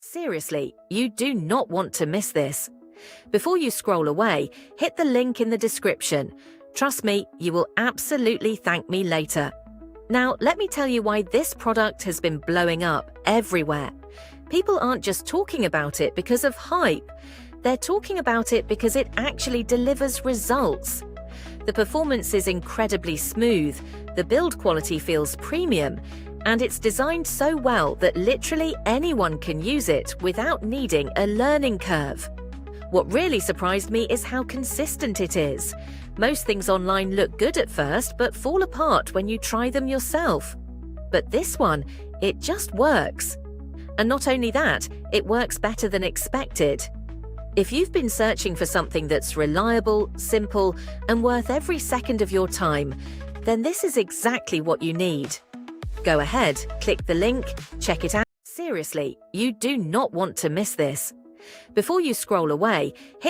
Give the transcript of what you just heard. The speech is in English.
Seriously, you do not want to miss this. Before you scroll away, hit the link in the description. Trust me, you will absolutely thank me later. Now, let me tell you why this product has been blowing up everywhere. People aren't just talking about it because of hype. They're talking about it because it actually delivers results. The performance is incredibly smooth, the build quality feels premium, and it's designed so well that literally anyone can use it without needing a learning curve. What really surprised me is how consistent it is. Most things online look good at first but fall apart when you try them yourself. But this one, it just works. And not only that, it works better than expected. If you've been searching for something that's reliable, simple, and worth every second of your time, then this is exactly what you need. Go ahead, click the link, check it out. Seriously, you do not want to miss this. Before you scroll away, hit